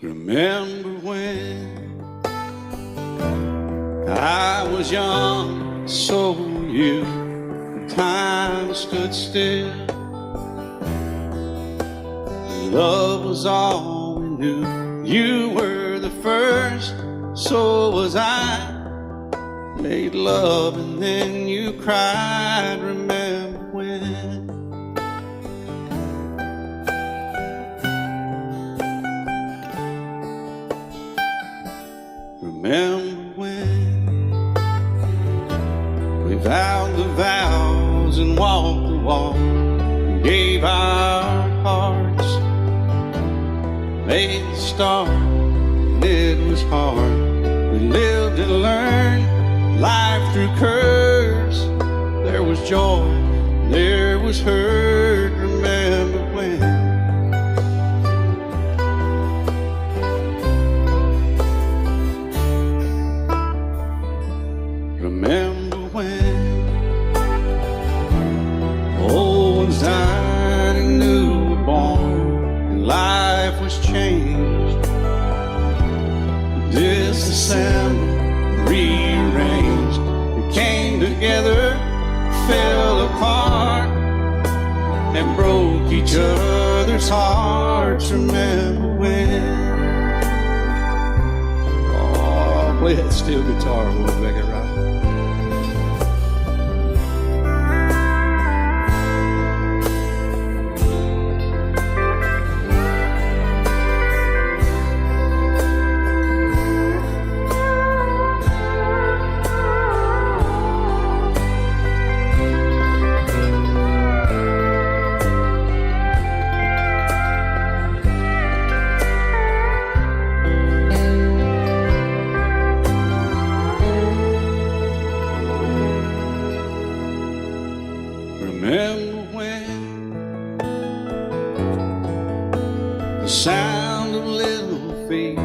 Remember when I was young, so were you, and time stood still. Love was all we knew. You were the first, so was I. Made love and then you cried. Remember when? Remember when we vowed the vows and walked the walk, and gave our hearts, made the start, and it was hard. We lived and learned life through curves. There was joy, there was hurt. Remember when? Remember when old ones died and new were born, and life was changed, disassembled, rearranged. We came together, fell apart, and broke each other's hearts. Remember when? Oh, play that steel guitar, we'll make it right. Remember when the sound of little feet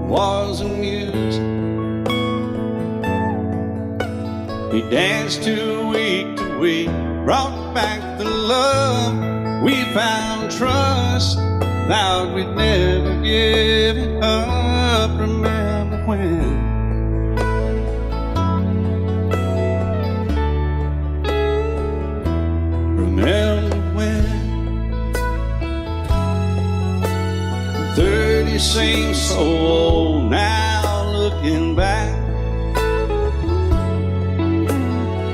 was a music we danced to week, brought back the love we found, trust, vowed we'd never give it up. Remember when? Remember when 30 seems so old now, looking back,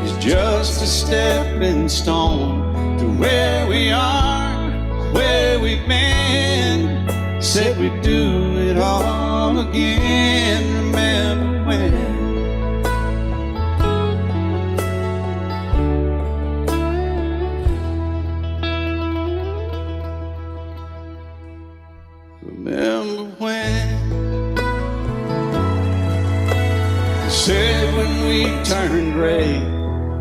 it's just a stepping stone to where we are, where we've been. Said we'd do it all again. Remember when? Remember when they said when we turned gray,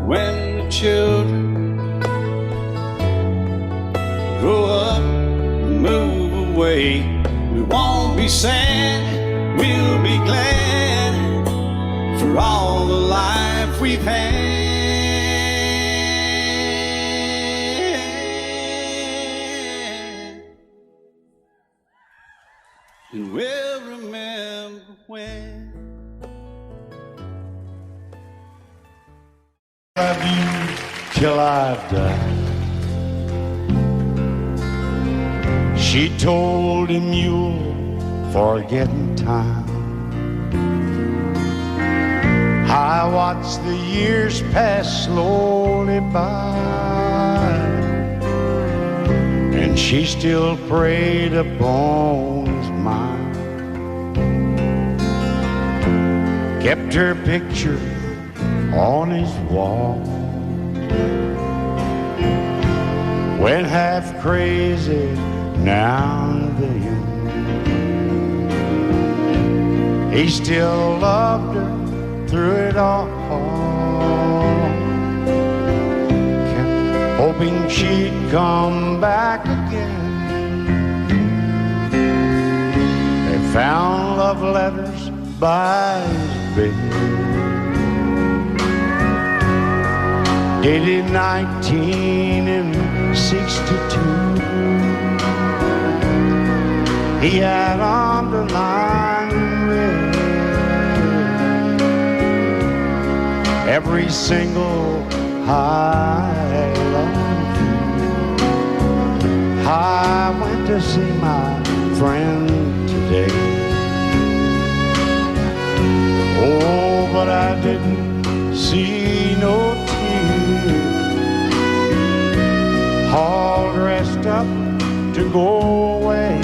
when the children grow up and move away, we won't be sad, we'll be glad for all the life we've had. And we'll remember when. Love you till I've died. She told him you'll forget in time. I watched the years pass slowly by, and she still preyed upon his mind. Kept her picture on his wall, went half crazy now and then. He still loved her through it all, kept hoping she'd come back again. They found love letters by his bed, dated 1962. he had underlined in red every single I love you. I went to see my friend today. Oh, but I didn't see no tears. All dressed up to go away.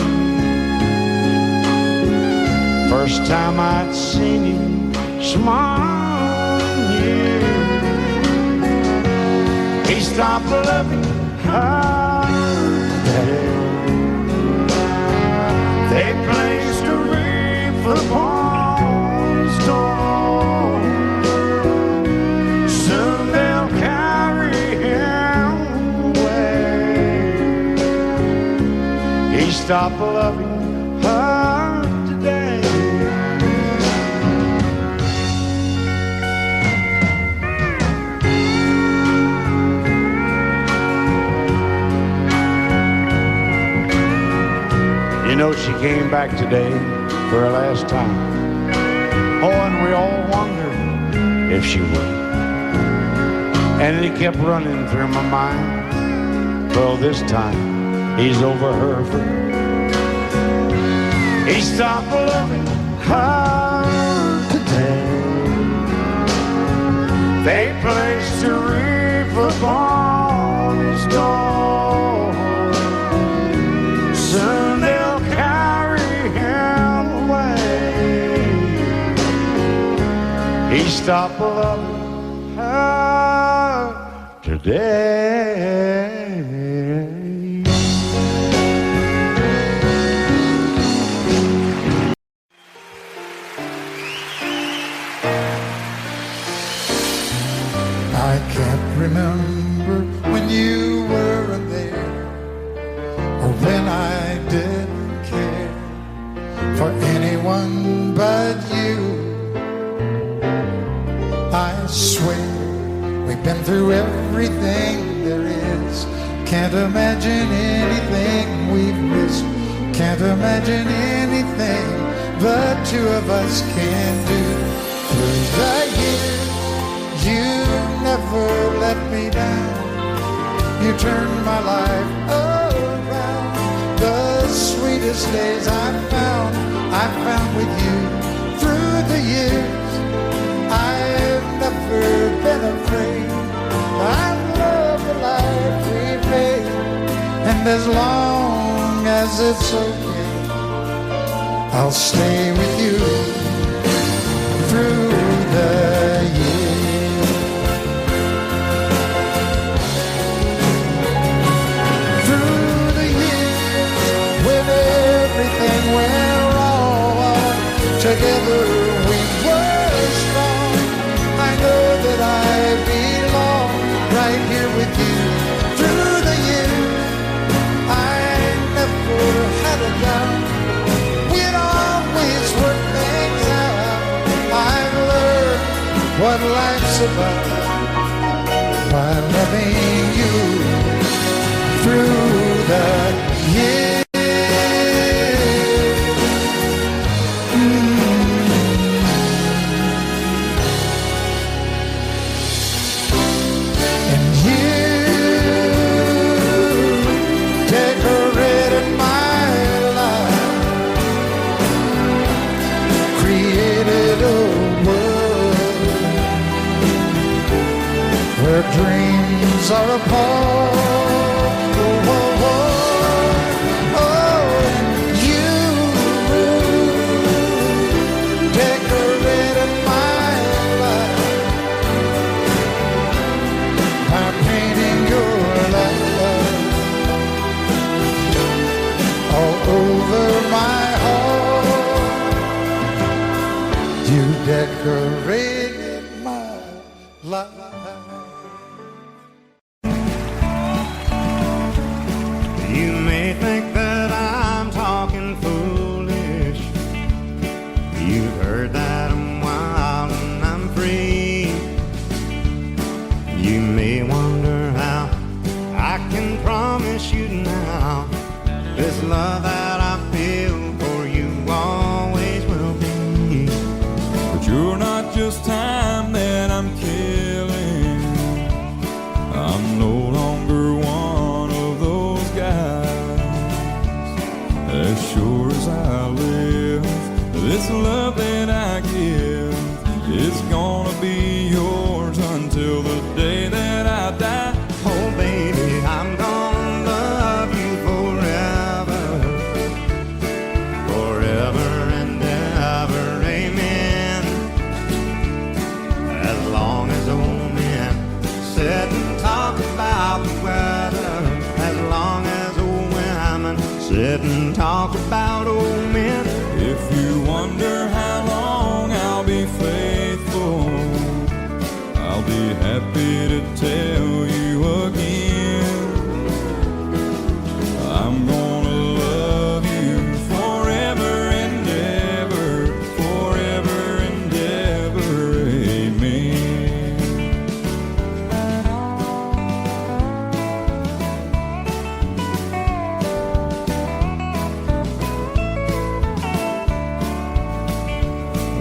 First time I'd seen him smile in years. He stopped loving her today. They placed a wreath upon his door. Soon they'll carry him away. He stopped loving her today. You know, she came back today for her last time. Oh, and we all wondered if she would. And it kept running through my mind. Well, this time he's over her for good. He stopped loving her today. They placed a wreath upon his door. Soon they'll carry him away. He stopped loving her today. I can't remember when you weren't there, or when I didn't care for anyone but you. I swear we've been through everything there is. Can't imagine anything we've missed. Can't imagine anything the two of us can do. Through the years, you never let me down. You turned my life around. The sweetest days I found with you. Through the years, I've never been afraid. I love the life we made, and as long as it's okay, I'll stay with you through the years. Through the years, when everything went wrong, together we were strong. I know that I belong right here with you. Through the years, I never had a doubt. We'd always work things out. I've learned what life's about by loving you through the years. And you decorated my life, created a world where dreams are apart. Oh, oh, oh, oh, you decorated my life by painting your love all over my heart. You decorated my life. You may think that I'm talking foolish. You've heard that I'm wild and I'm free. You may wonder how I can promise you now this love that I feel sit and talk about old men. If you wonder how long I'll be faithful, I'll be happy to tell you again. I'm gonna love you forever and ever, forever and ever, amen.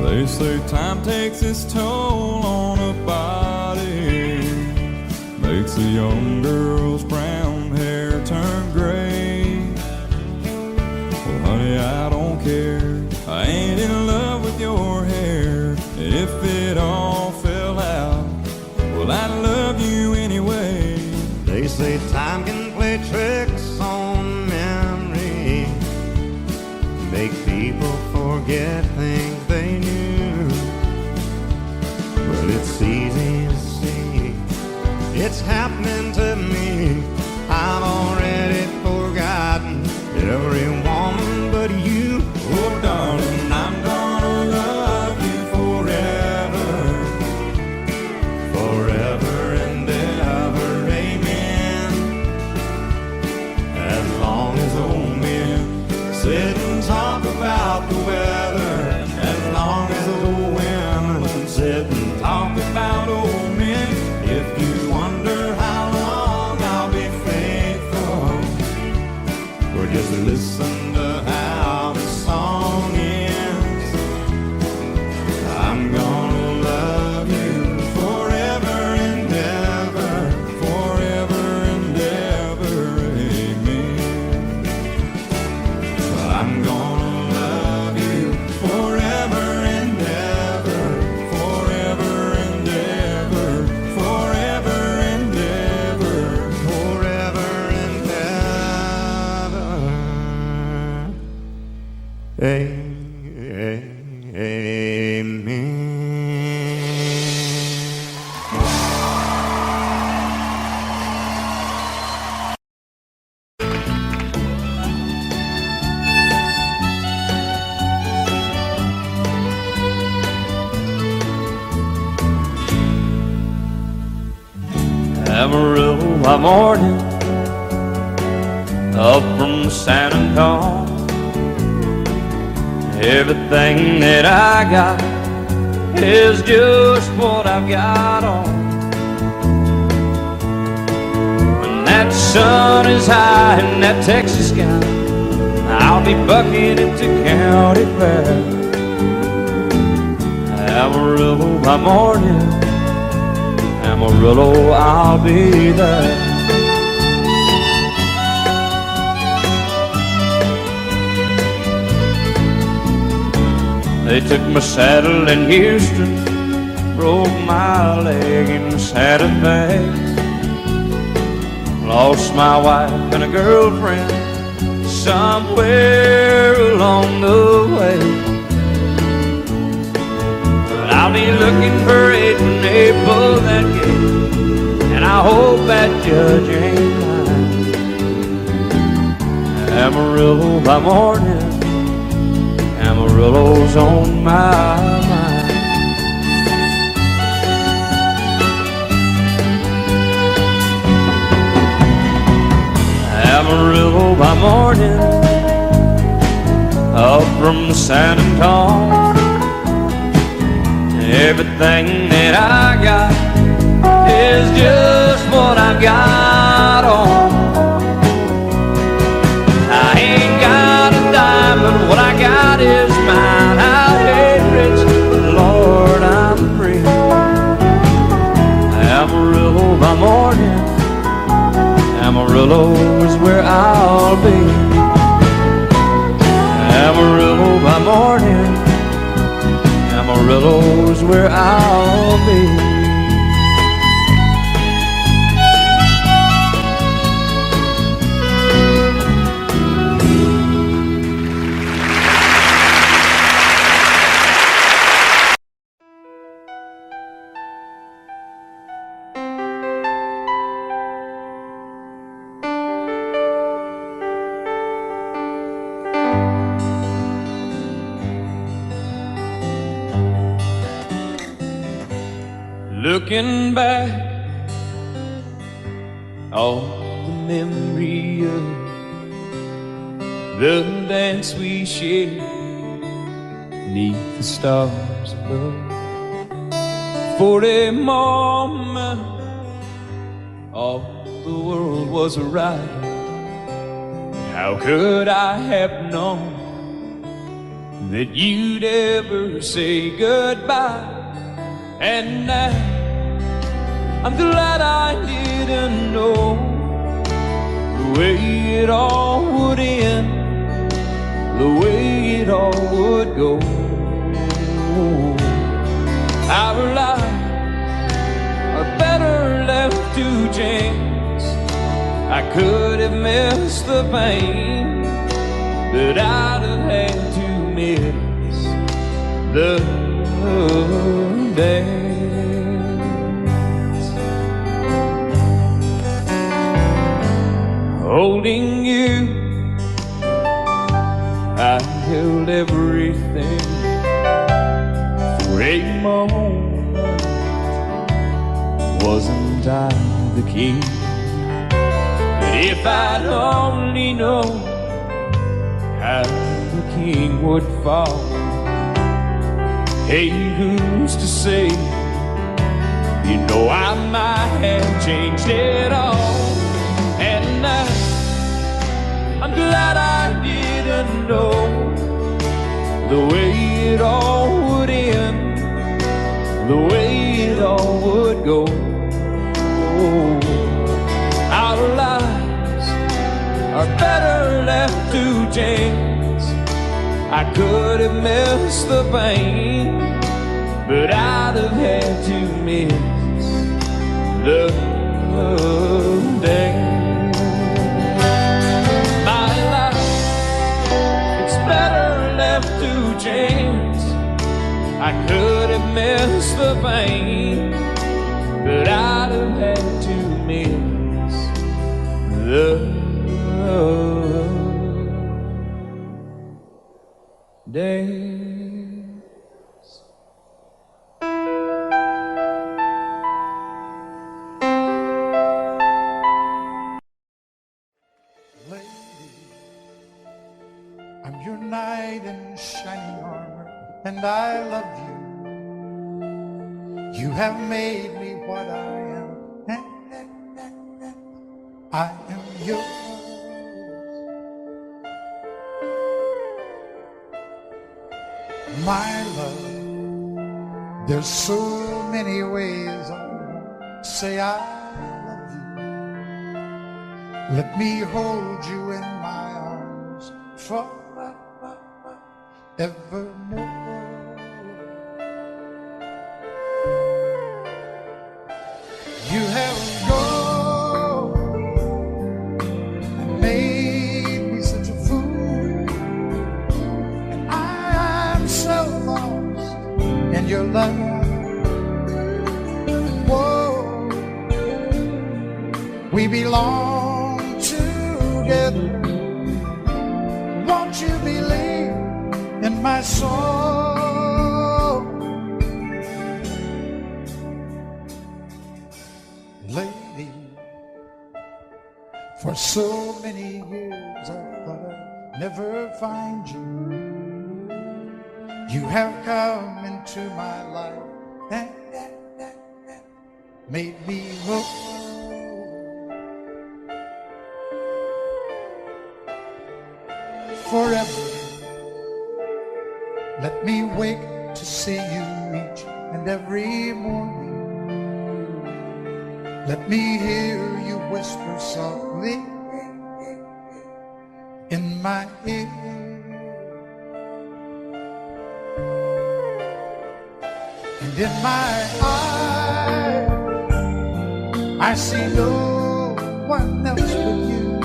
They say time takes its toll on a body, makes a young girl's brown hair turn gray. Well, honey, I don't care, I ain't in love with your hair. If it all fell out, well, I love you anyway. They say time can play tricks on memory, make people forget things they knew. Well, it's easy to see, it's happening to me. I've already forgotten every woman but you. Oh, darling, I'm gonna love you forever, Forever and ever, amen. As long as old men sit and talk about the weather, as long as old women sit and talk about old men. if you wonder how long I'll be faithful, or just listen to how the song ends. I'm gonna love you forever and ever, Forever and ever, amen. I'm gonna love you forever and ever, Forever and ever, forever and ever, forever and ever. Amen. Amarillo by morning, up from San Antonio. Everything that I got is just what I've got on. When that sun is high in that Texas sky, I'll be bucking into county fair. Amarillo by morning, Amarillo, I'll be there. They took my saddle in Houston, broke my leg in Santa Fe. Lost my wife and a girlfriend somewhere along the way. But I'll be looking for it when they pull that gate, and I hope that judge ain't lying. Amarillo by morning, Amarillo's on my mind. Amarillo by morning, up from San Antonio. Everything that I got is just what I've got on. I ain't got a dime, but what I got is mine. I ain't rich, but Lord, I'm free. Amarillo by morning, Amarillo is where I'll be. Amarillo by morning, Amarillo is where I'll be. Looking back, all the memory of the dance we shared neath the stars above. For a moment, all the world was right. How could I have known that you'd ever say goodbye? And now I'm glad I didn't know the way it all would end, the way it all would go. Our lives are better left to chance. I could have missed the pain, but I'd have had to miss the dance. Holding you, I held everything. For a moment, wasn't I the king? But if I'd only known how the king would fall, hey, who's to say? You know I might have changed it all. And I'm glad I didn't know the way it all would end, the way it all would go. Our lives are better left to chance. I could have missed the pain, but I'd have had to miss the dance. My life, it's better left to chance. I could have missed the pain, but I'd have had to miss the dance. Lady, I'm your knight in shining armor, and I love you. You have made me what I am. I am yours. My love, there's so many ways I won't say I love you. Let me hold you in my arms forevermore. You have gone and made me such a fool, and I'm so lost in your love. Whoa, we belong together. Won't you believe in my soul? Lady, for so many years I thought I'd never find you. You have come into my life and made me whole. Forever, let me wake to see you each and every morning. Let me hear you whisper softly in my ear. And in my eyes, I see no one else but you.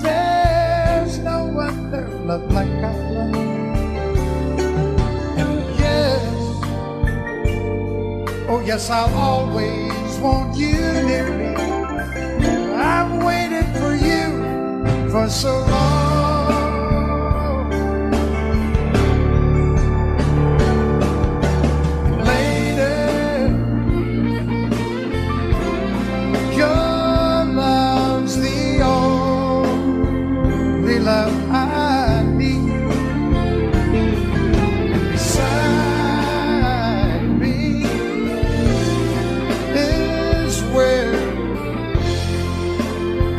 There's no other love like I love. And yes, oh yes, I'll always want you near me. I've waited for you for so long. Lady,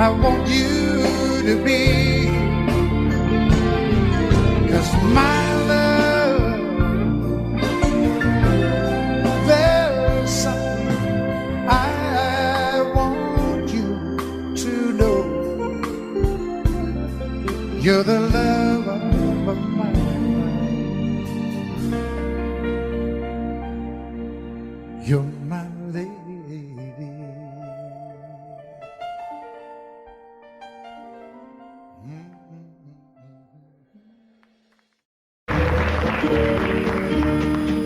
I want you to be. 'Cause my love, there's something I want you to know. You're the love of my life. You're my lady.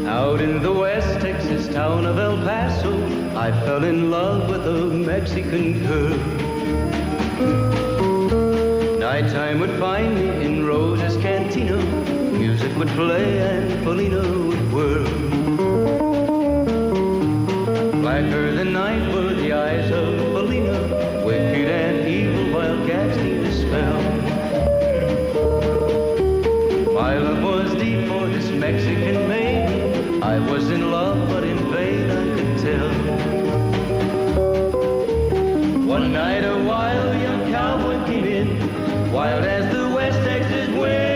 Out in the West Texas town of El Paso, I fell in love with a Mexican girl. Nighttime would find me in Rose's Cantina. Music would play and Felina would whirl. Blacker than night were the eyes of Felina, wicked and evil wildcats need a spell. My love was deep for this Mexican maiden. I was in love, but in vain I could tell. One night a wild young cowboy came in, wild as the West Texas wind.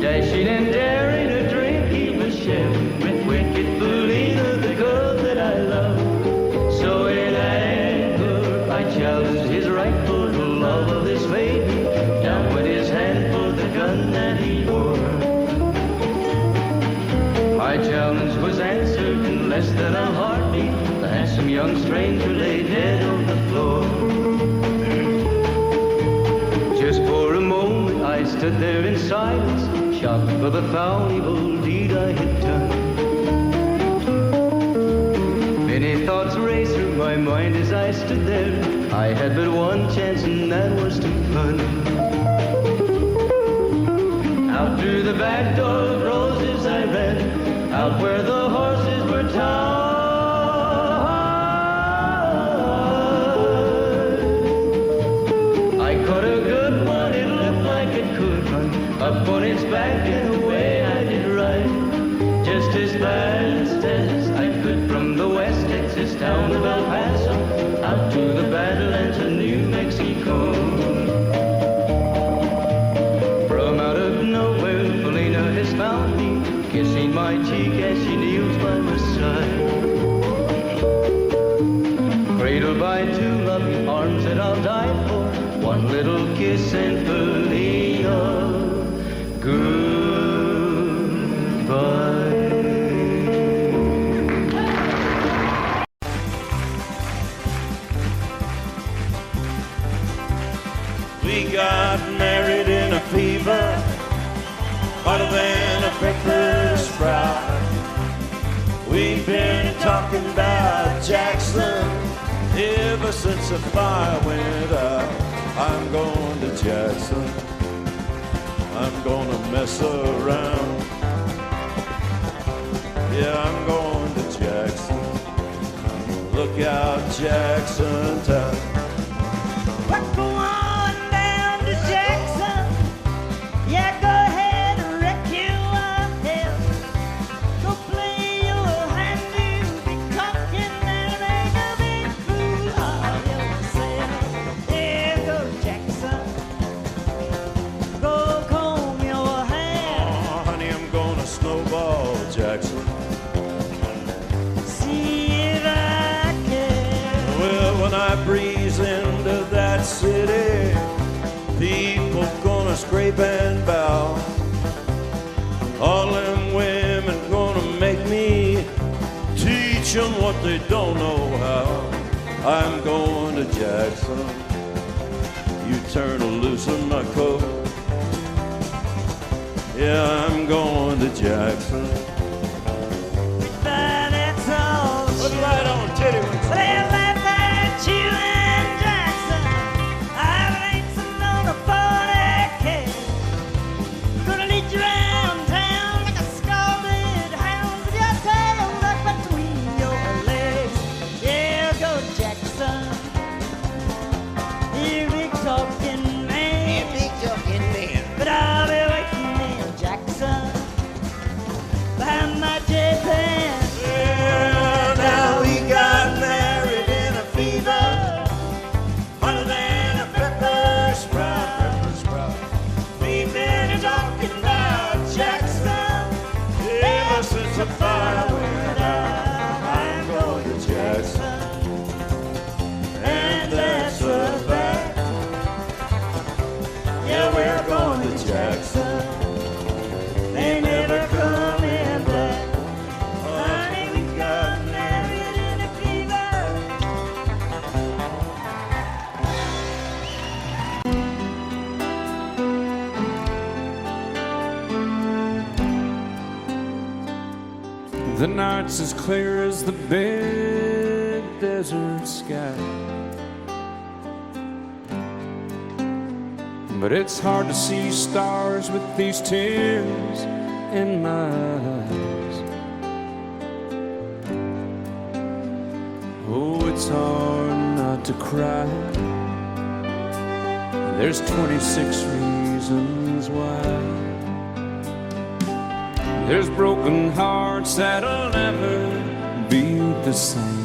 Dashing and daring a drink he was sharing with wicked Felina, the girl that I love. So in anger I challenged his right for the love of this maiden. Down went his hand for the gun that he wore. My challenge was answered in less than a heartbeat. The handsome young stranger lay dead on the floor. Just for a moment I stood there in silence, shocked for the foul evil deed I had done. Many thoughts raced through my mind as I stood there. I had but one chance and that was to run. Out through the back door of Roses I ran, out where the horses were tied. I caught a good one, it looked like it could run, up on its back and away I did ride. Just as fast as I could from the West Texas town of El Paso, out to the Badlands of New Mexico. From out of nowhere, Felina has found me, kissing my cheek as she kneels by my side. Cradled by two loving arms that I'll die for, one little kiss and Felina, goodbye. We got married in a fever, hotter than a pepper sprout. We've been talking about Jackson ever since the fire went out. I'm going to Jackson, I'm gonna mess around. Yeah, I'm going to Jackson, look out Jackson town. We're going down to Jackson. Yeah, go ahead and wreck your head. Go play your hand, you'll be talking and ain't a big fool of yourself. Yeah, go Jackson. Go comb your hair. Oh, honey, I'm gonna snowball Jackson. See if I can. Well, when I breeze into that city, people gonna scrape and bow. All them women gonna make me teach them what they don't know how. I'm going to Jackson, you turn loose in my coat. Yeah, I'm going to Jackson. But that's all. Put it right on, titty. They laugh at you and Jackson. I'm racing on a 40K. Gonna lead you around town like a scalded hound with your tail tucked between your legs. Yeah, go Jackson. You big talking man. Yeah, big talking man. But I'll be waiting in Jackson behind my jet pan. Yeah, there's a fire went out, I'm going to Jackson, and that's a fact. Yeah, we're going to Jackson. They never coming back. Honey, we got married in a fever. The night's as clear as the big desert sky, but it's hard to see stars with these tears in my eyes. Oh, it's hard not to cry. There's 26 reasons why. There's broken hearts that'll never be the same.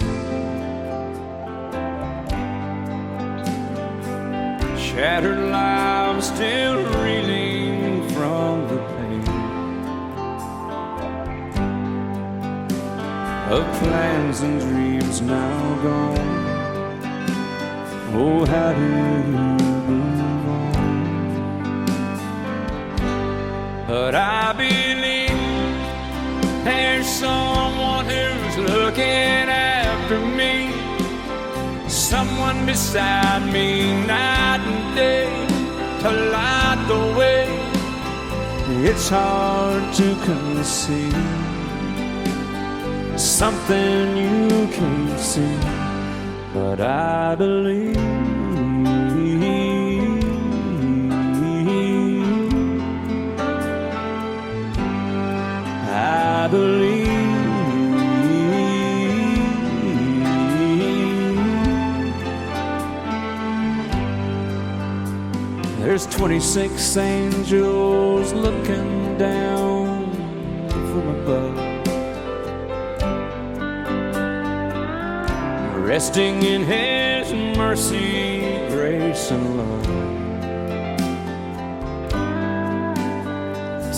Shattered lives still reeling from the pain of plans and dreams now gone. Oh, how do you move on? But I believe there's someone who's looking after me, someone beside me night and day to light the way. It's hard to conceive something you can't see, but I believe. I believe. There's 26 angels looking down from above, resting in His mercy, grace, and love.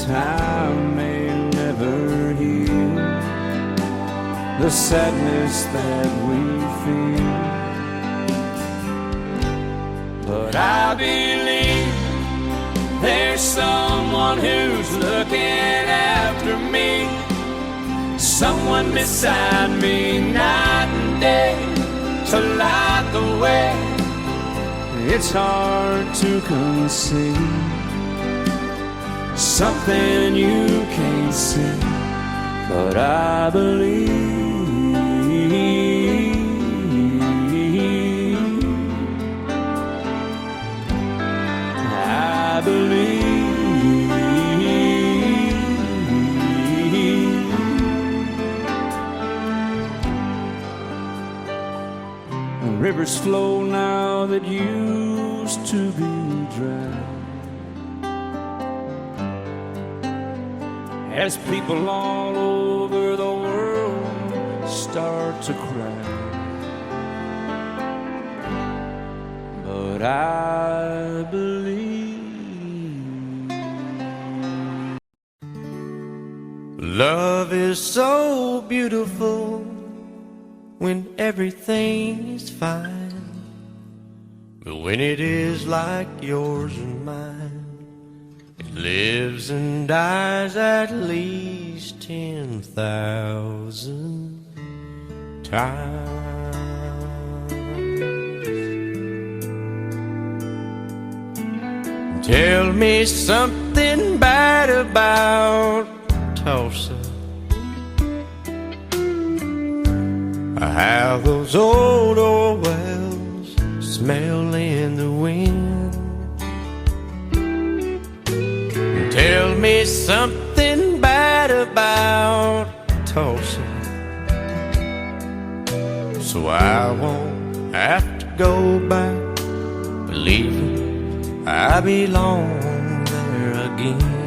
Time may never heal the sadness that we feel, but I believe there's someone who's looking after me, someone beside me night and day to light the way. It's hard to conceive something you can't see, but I believe. I believe. Rivers flow now that used to be dry, as people all over the world start to cry. But I believe. Love is so beautiful when everything is fine, but when it is like yours and mine, it lives and dies at least 10,000 times. Tell me something bad about Tulsa, how those old wells smell in the wind. Tell me something bad about Tulsa, so I won't have to go back believing I belong there again.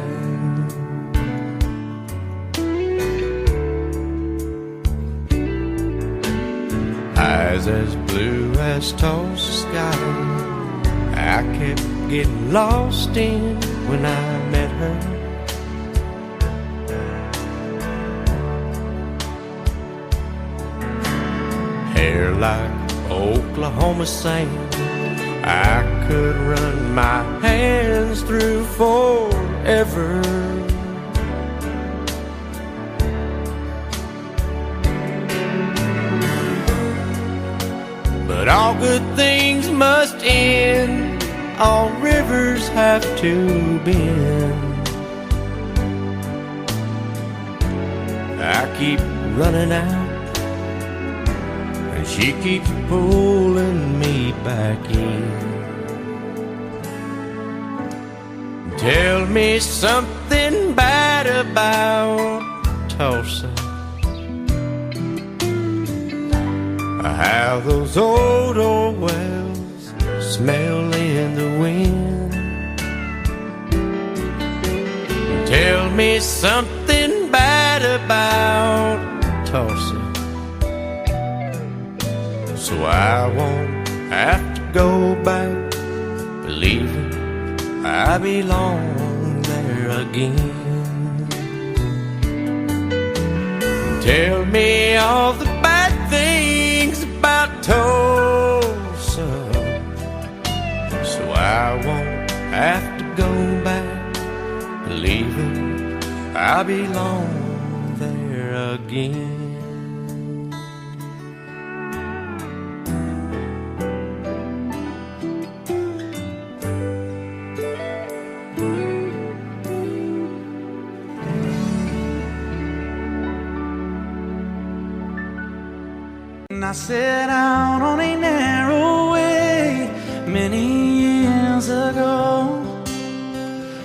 Eyes as blue as Tulsa sky, I kept getting lost in when I met her. They're like Oklahoma sand. I could run my hands through forever. But all good things must end. All rivers have to bend. I keep running out, and she keeps pulling me back in. Tell me something bad about Tulsa. How those old wells smell in the wind. Tell me something bad about Tulsa, so I won't have to go back believing I belong there again. Tell me all the bad things about Tulsa, so I won't have to go back believing I belong there again. I set out on a narrow way many years ago,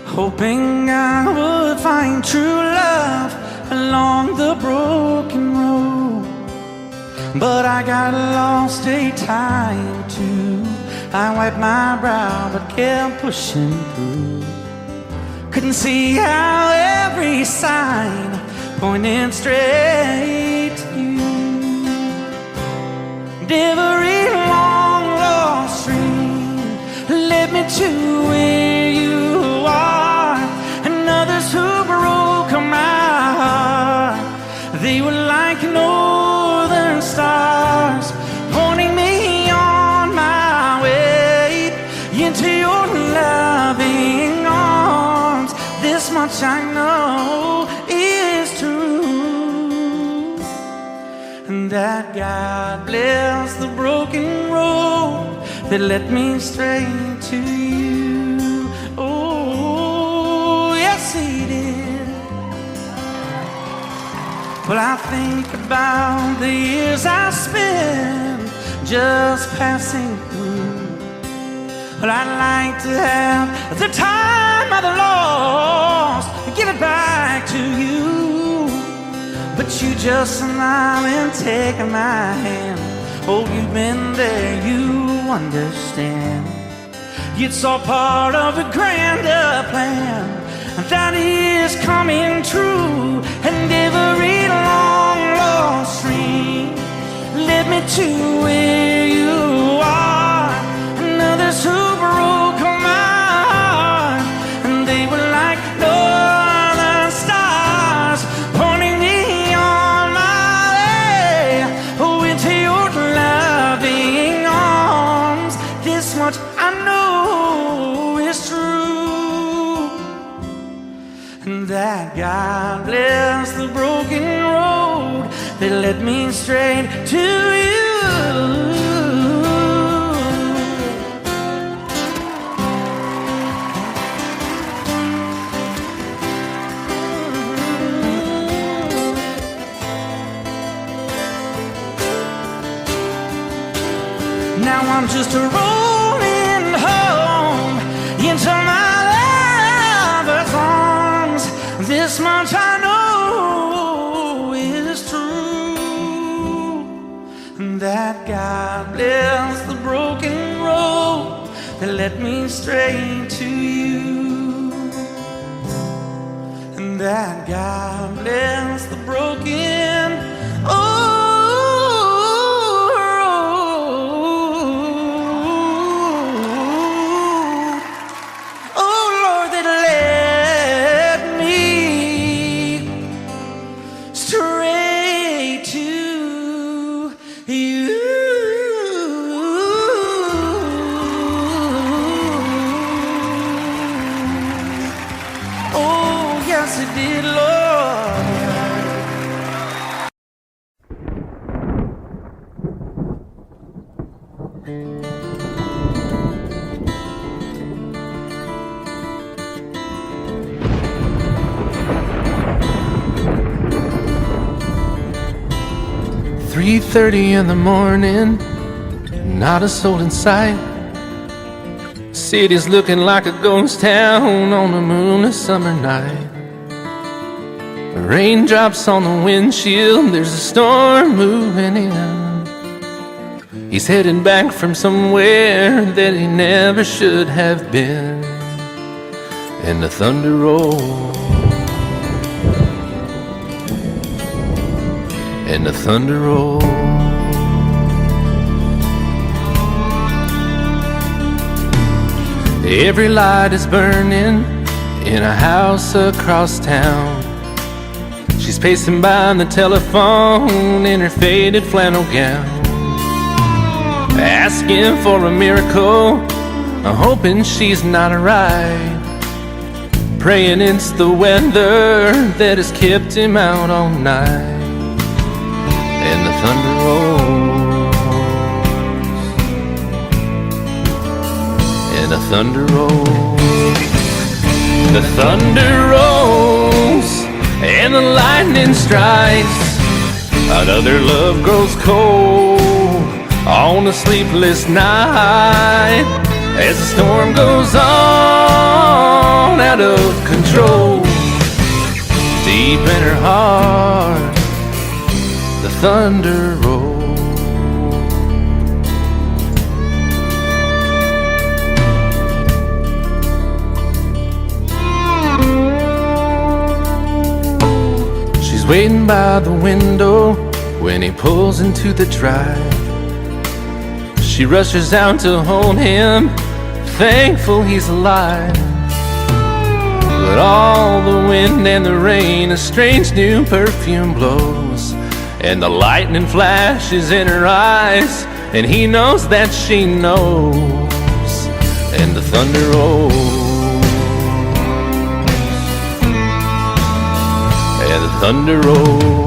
hoping I would find true love along the broken road. But I got lost a time too. I wiped my brow but kept pushing through. Couldn't see how every sign pointed straight to you. Every long lost stream led me to where you are, and others who broke my heart, they were like northern stars, pointing me on my way into your loving arms. This much I know is true, and that God bless the broken road that led me straight to you. Oh, yes, He did. Well, I think about the years I spent just passing through. Well, I'd like to have the time I've lost and give it back to you. But you just smile and take my hand. Oh, you've been there, you understand. It's all part of a grander plan that is coming true. And every long lost stream led me to where you are, and others who broke my heart, and they were like northern stars, pointing me on my way, oh, into your loving arms. This much I know is true, and that God bless the broken road that led me straight to you. Now I'm just rolling home into my lover's arms. This much I know is true, and that God bless the broken road that led me straight to you, and that God bless the broken road. Straight to you. "3:30 in the morning, not a soul in sight. City's looking like a ghost town on a moonless summer night. Raindrops on the windshield, there's a storm moving in. He's heading back from somewhere that he never should have been. And the thunder rolls, and the thunder rolls. Every light is burning in a house across town. She's pacing by the telephone in her faded flannel gown, asking for a miracle, hoping she's not alright, praying it's the weather that has kept him out all night. And the thunder rolls, and the thunder rolls. The thunder rolls, and the lightning strikes. Another love grows cold on a sleepless night, as the storm goes on out of control. Deep in her heart, the thunder rolls. She's waiting by the window when he pulls into the drive. She rushes out to hold him, thankful he's alive. But all the wind and the rain, a strange new perfume blows, and the lightning flashes in her eyes, and he knows that she knows. And the thunder rolls, and the thunder rolls.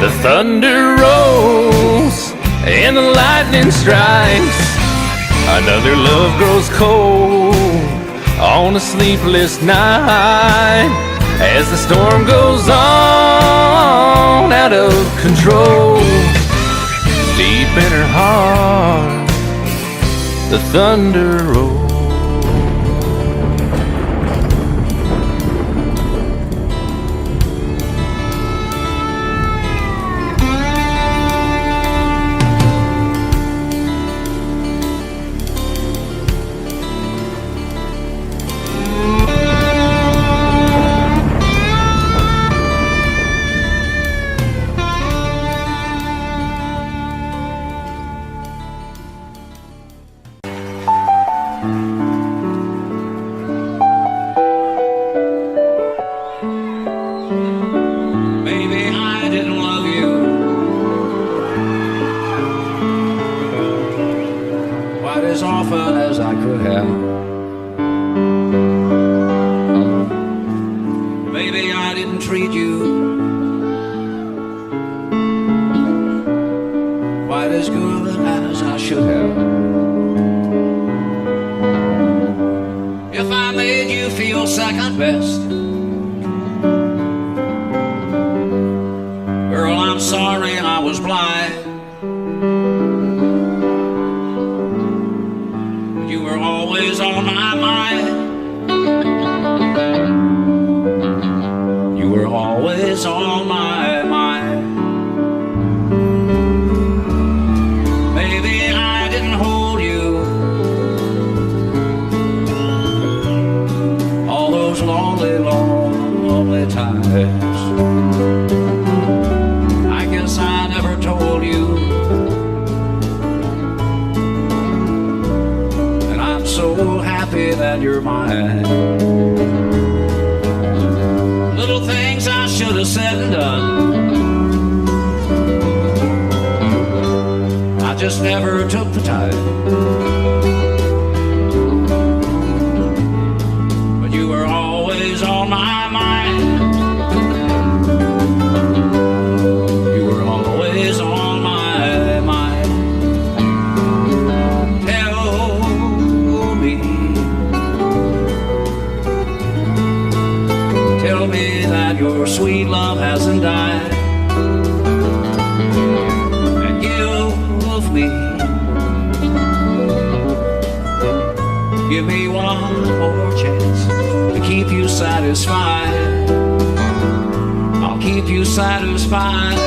The thunder rolls, and the lightning strikes. Another love grows cold on a sleepless night, as the storm goes on out of control. Deep in her heart, the thunder rolls. As often as I could have. Maybe I didn't treat you quite as good as I should have. If I made you feel second best, girl, I'm sorry I was blind. You were always on my mind. You were always on my mind. Maybe I didn't hold you all those lonely, lonely times. I guess I never told you. So happy that you're mine. Little things I should have said and done, I just never took the time. But you were always on my mind. You were always your sweet love hasn't died. And give me, give me one more chance to keep you satisfied. I'll keep you satisfied.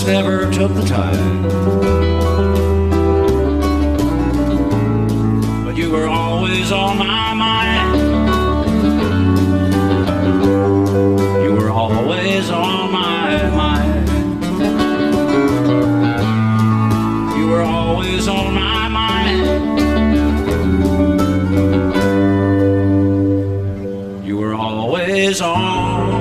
Never took the time, but you were always on my mind. You were always on my mind. You were always on my mind. You were always on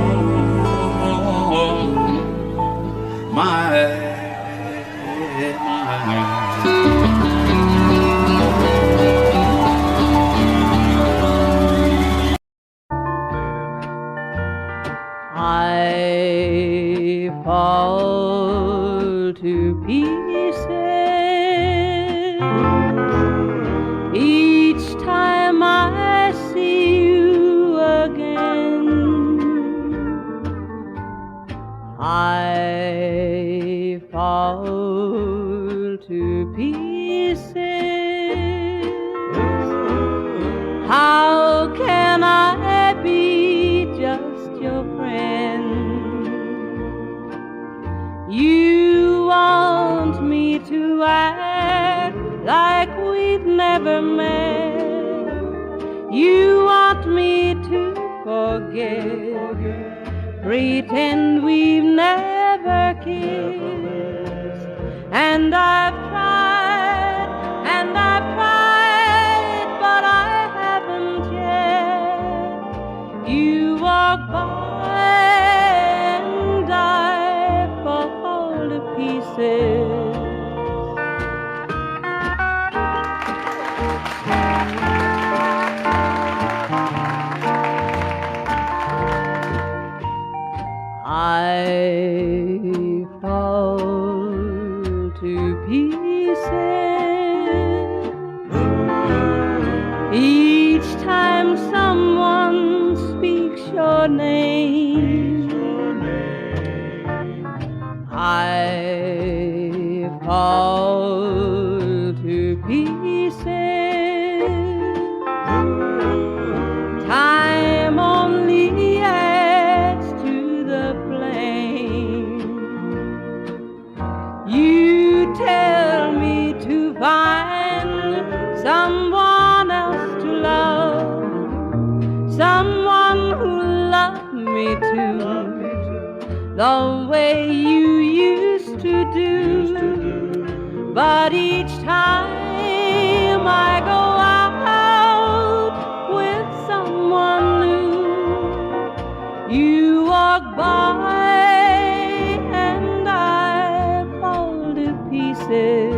I fall to pieces each time I see you again. I fall to pieces. How can I be just your friend? You want me to act like we've never met. You want me to forget, pretend we've never kissed. And I've tried, but I haven't yet. You walk by and I fall to pieces. I fall to pieces each time someone speaks your name. I fall to pieces. Time only adds to the flame. You tell me to find someone else to love, someone who loved me too, the way you used to do. But each time I go out with someone new, you walk by and I fall to pieces.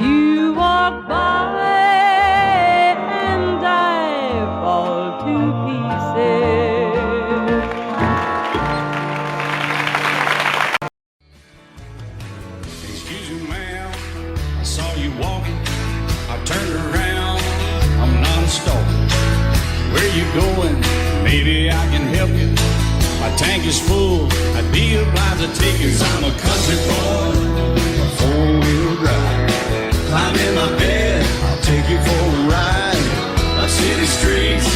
You walk by and I fall to pieces. Excuse me, ma'am, I saw you walking. I turned around, I'm not a stalker. Where you going? Maybe I can help you. My tank is full, I'd be obliged to take you. 'Cause I'm a country boy, a four-wheel drive. Climb in my bed, I'll take you for a ride. Our city streets,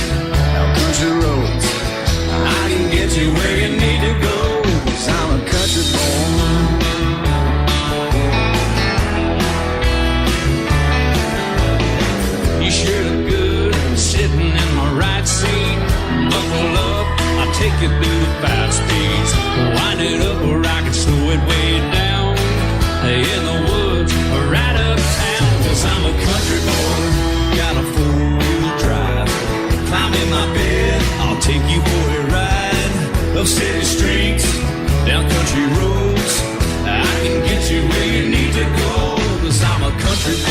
our country roads, I can get you where you need to go. 'Cause I'm a country boy. You sure look good sitting in my right seat. Buckle up, I'll take you through the 5 speeds. Wind it up where I can slow it way down. In the woods or right uptown. 'Cause I'm a country boy, got a 4-wheel drive. Climb in my bed, I'll take you for a ride. of city streets, down country roads. I can get you where you need to go, 'cause I'm a country boy.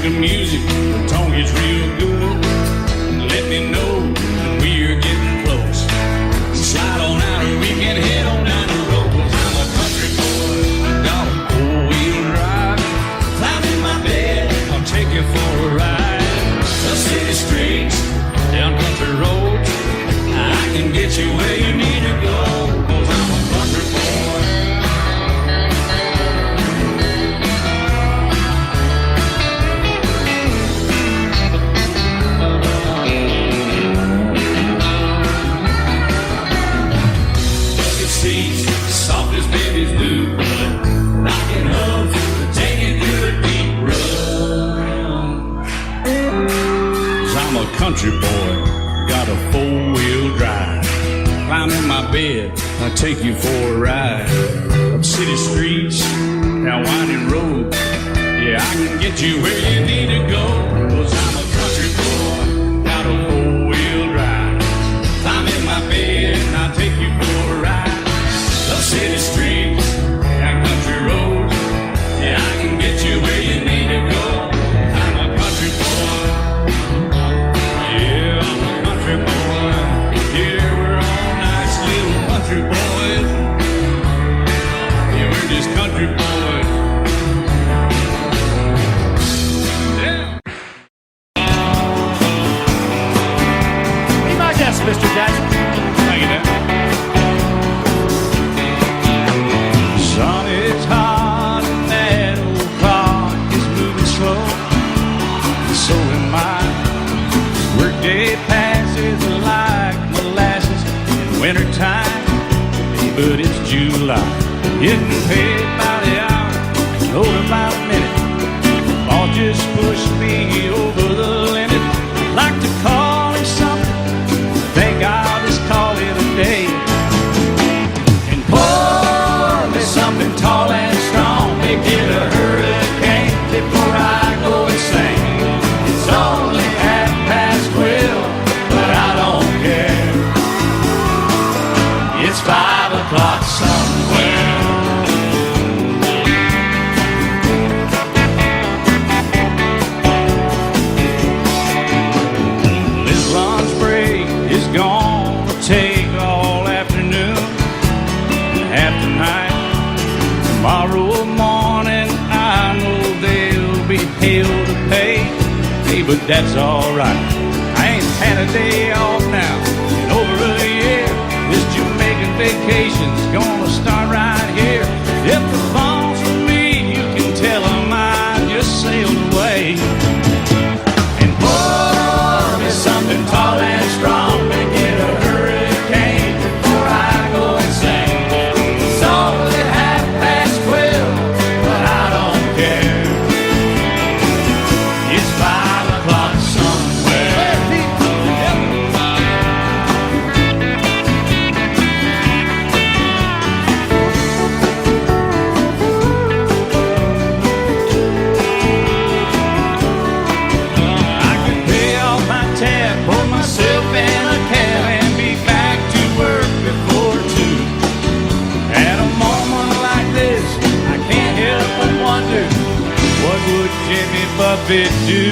Music, the tone gets real good. Let me know when we're getting close. Slide on out and we can head on down the road. 'Cause I'm a country boy, got a four-wheel drive. Climb in my bed, I'll take you for a ride. The city streets, down country roads. I can get you where you need to go, 'cause I'm a country boy. Soft as babies do, but rockin' up, taking good deep run. 'Cause I'm a country boy, got a four-wheel drive. Climb in my bed, I'll take you for a ride. Up city streets, down winding roads. Yeah, I can get you where you need to go. 'Cause I'm a country boy, got a four-wheel drive. Climb in my bed, and I'll take you for a ride. Up city streets, down country roads. Yeah, I can get you where you need to go. I'm a country boy. Yeah, I'm a country boy. Yeah, we're all nice little country boys. Yeah, we're just country boys. Yeah. Be my guest, Mr. Jackson. Thank you, Dan. Son, it's hot and that old clock is moving slow. So am I. Workday passes like molasses in wintertime. Hey, but it's July. Getting paid by the hour, told by the minute. All just pushed me over the limit. I'd like to call him something. Think I'll just call it a day. And pour me something tall and strong. Make it a hurricane before I go insane. It's only 12:30, but I don't care. It's 5 o'clock somewhere. This lunch break is gonna take all afternoon, half the night. Tomorrow morning I know they'll be hell to pay. Hey, but that's alright. I ain't had a day off now in over a year. This Jamaican vacation's gonna start right here. If the phone's for me, you can tell them I just sailed away. And pour me something tall and strong. Make it a hurricane before I go insane. It's only 12:30, but I don't care. It's 5 o'clock somewhere. I can pay off my tab, pour myself in a cab, and be back to work before 2. At a moment like this, I can't help but wonder, what would Jimmy Buffett do?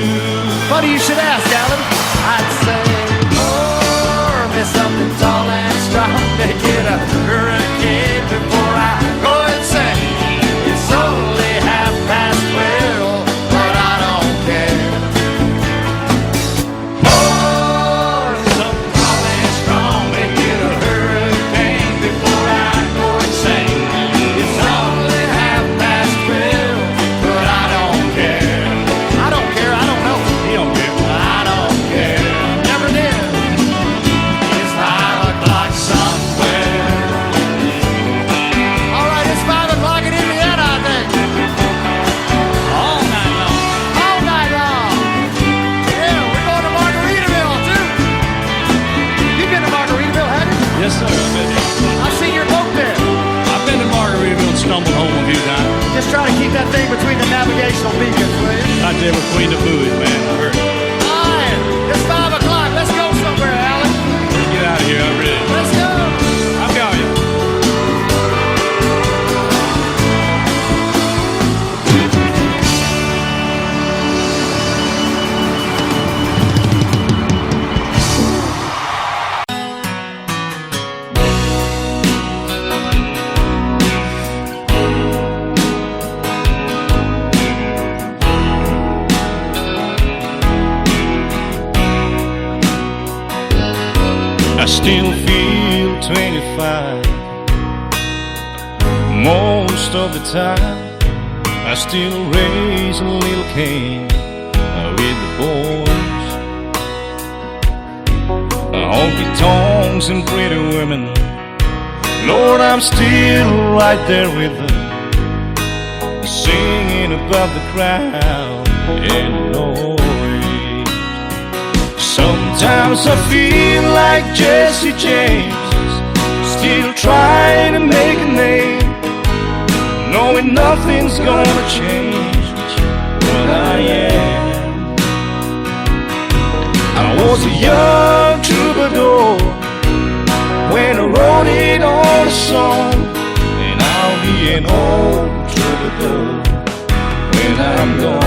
Funny you should ask, Alan. I'd say, pour me something tall and strong. Make it a hurricane before I go insane. It's only 12:30, but I don't care. Pour something tall and strong, make it a hurricane before I go insane. It's only 12:30, but I don't care. I don't care. I there between the booths, man. I heard. All right, it's 5 o'clock. Let's go somewhere, Alan. Get out of here, I'm ready. Let's go. I'll call you. I still feel 25 most of the time. I still raise a little cane with the boys. Honky tonks and pretty women, Lord, I'm still right there with them, singing above the crowd and noise. Sometimes I feel like Jesse James, still trying to make a name, knowing nothing's gonna change what I am. I was a young troubadour when I wrote it on a song, and I'll be an old troubadour when I'm gone.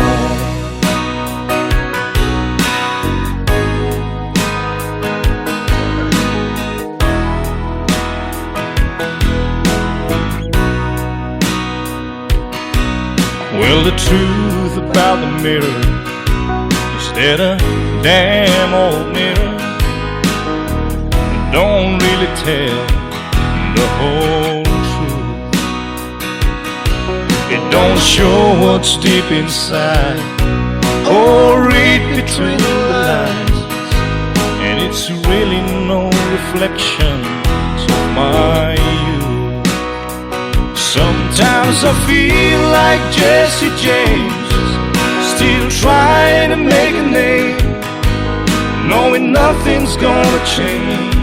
Well, the truth about the mirror is that a damn old mirror don't really tell the whole truth. It don't show what's deep inside or read between the lines, and it's really no reflection of my youth. Sometimes I feel like Jesse James, still trying to make a name, knowing nothing's gonna change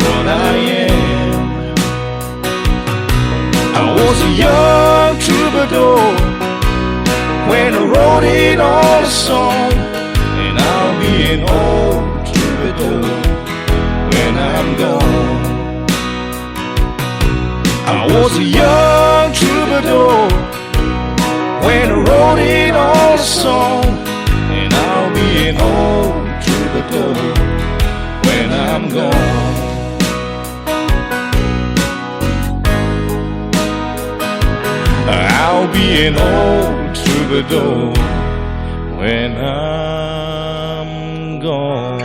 what I am. I was a young troubadour when I wrote it on a song, and I'll be an old troubadour when I'm gone. I was a young troubadour when I wrote it on a song, and I'll be an old troubadour when I'm gone. I'll be an old troubadour when I'm gone.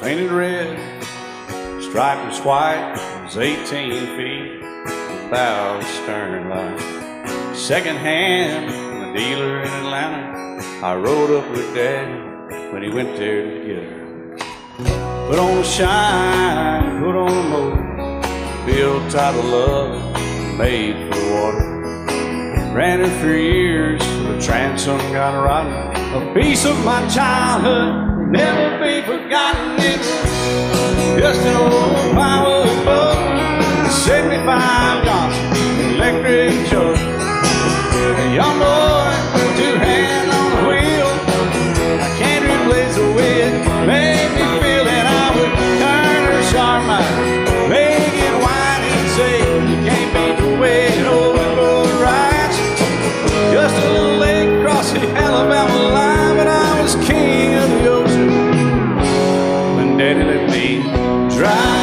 Painted red, striped was white, it was 18 feet, about the stern line. Second hand from a dealer in Atlanta, I rode up with Daddy when he went there to get her. Put on a shine, put on a motor, built out of love, made for the water. Ran her for years, the transom got rotten. A piece of my childhood, never be forgotten. It's just an old power boat, 75 Johnson, electric jug. A young boy, two hands on the wheel. I can't replace the way it made me feel that I would turn her sharp mind, make it whine and say, you can't beat the way an old boat rides. Just a little lake across the Alabama line, but I was king of the ocean when Daddy let me drive.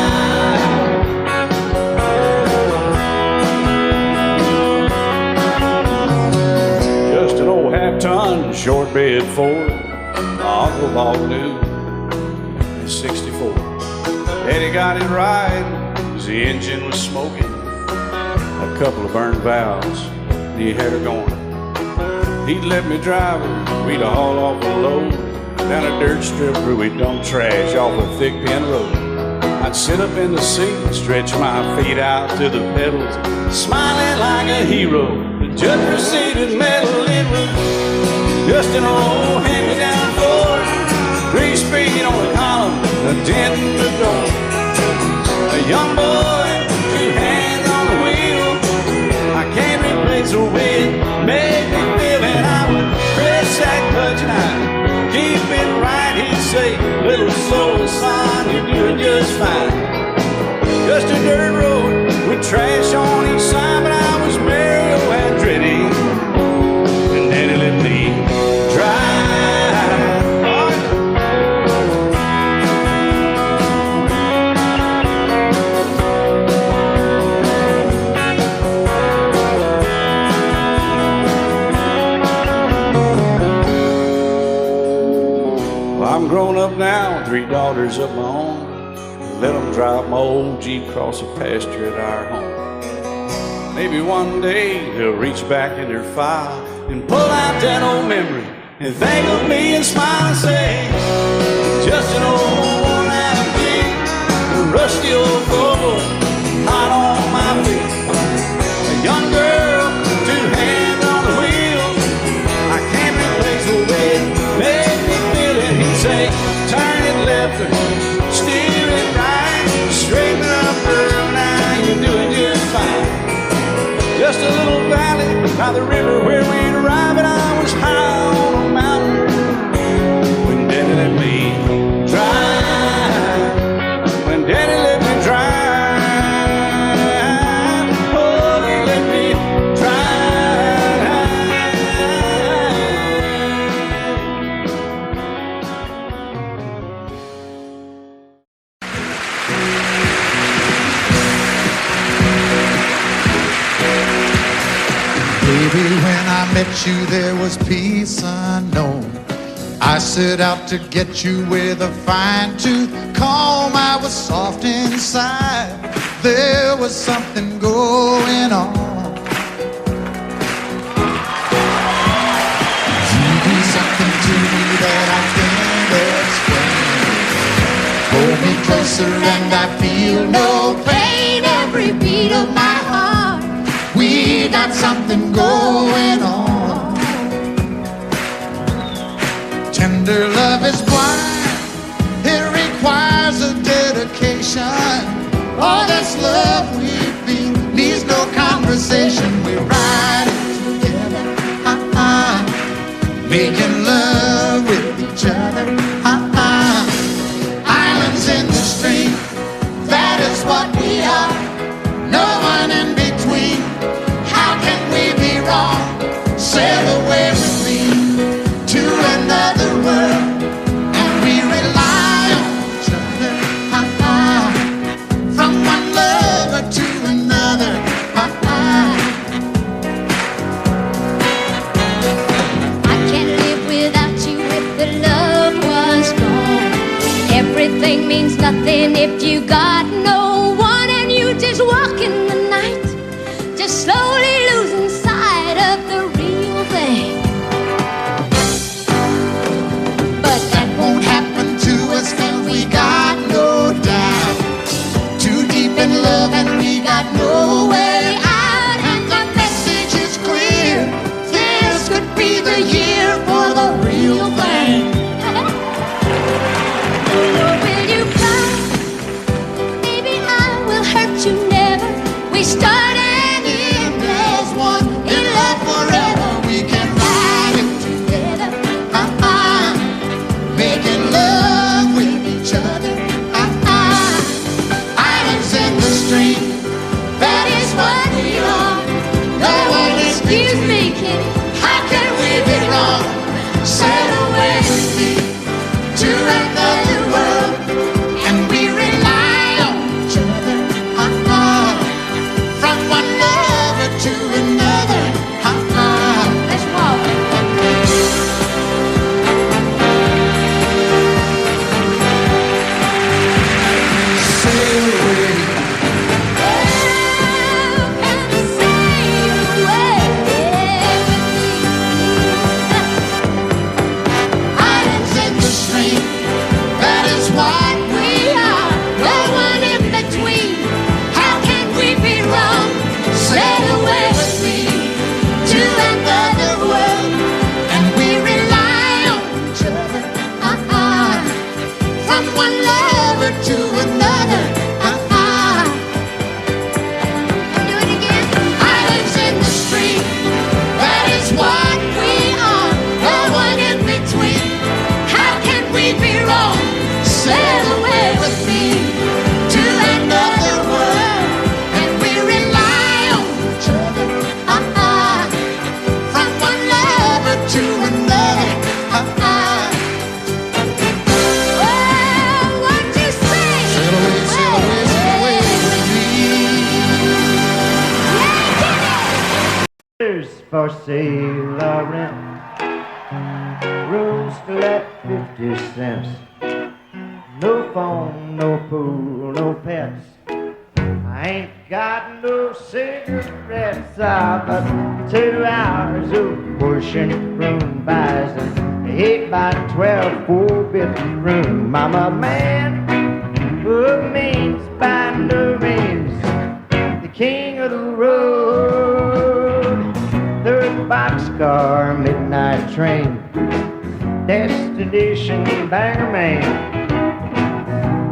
Just an old half-ton short bed Ford my uncle bought new in '64. Daddy got it right as the engine was smoking, a couple of burned valves, and he had her going. He'd let me drive her, we'd haul off a load down a dirt strip where we'd dump trash off a thick pin road. I'd sit up in the seat and stretch my feet out to the pedals, smiling like a hero. The judge proceeded metal, it was just an old hand-me-down Ford, 3-speed on the column, a dent in the door. young boy, two hands on the wheel. I can't replace the way it made me feel. And I would press that clutch and I'd keep it right. He'd say, little slow, son, you're doing just fine. Just a dirt road with trash on each side, but I was merry and pretty, and Daddy let me drive. Well, I'm grown up now, 3 daughters of my own. Let them drive my old Jeep across the pasture at our home. Maybe one day they'll reach back in their file and pull out that old memory and think of me and smile and say, just an old worn-out Jeep, a rusty old Volvo, hot on my feet. A young girl, 2 hands on the wheel. I can't replace the way it made me feel. And he'd say, turn it left or steer it right, straighten up, girl, now you're doing just fine. Just a little valley by the river where we'd arrive, and I was high on a mountain when Daddy let me drive. When Daddy let me drive, oh, he let me Baby, when I met you, there was peace unknown. I set out to get you with a fine-tooth comb. I was soft inside. There was something going on. You do something to me that I can't explain. Hold me closer and I feel no pain. Every beat of my heart, we got something going on. Tender love is blind. It requires a dedication. All this love we feel needs no conversation. We ride it together, making love with each other, Islands in the stream, that is what we are. No one in between. How can we be wrong? Sail away with me to another world, and we rely on each other, from one lover to another, I can't live without you if the love was gone. Everything means nothing if you got no one, and you just walk in the night, just slowly losing sight of the real thing. but that won't happen to us 'cause we got no doubt. Too deep in love and we got no way out, and the message is clear. This could be the year for the real thing. Will you cry? Maybe I will hurt you never. We started in the There's for sale or rent. Rooms to let 50 cents. No phone, no pool, no pets. I ain't got no cigarettes. But 2 hours of pushing broom buys an 8 by 12 4-bit room. I'm a man who means by no means the king of the road. 3rd boxcar, midnight train, destination Bangor, Maine.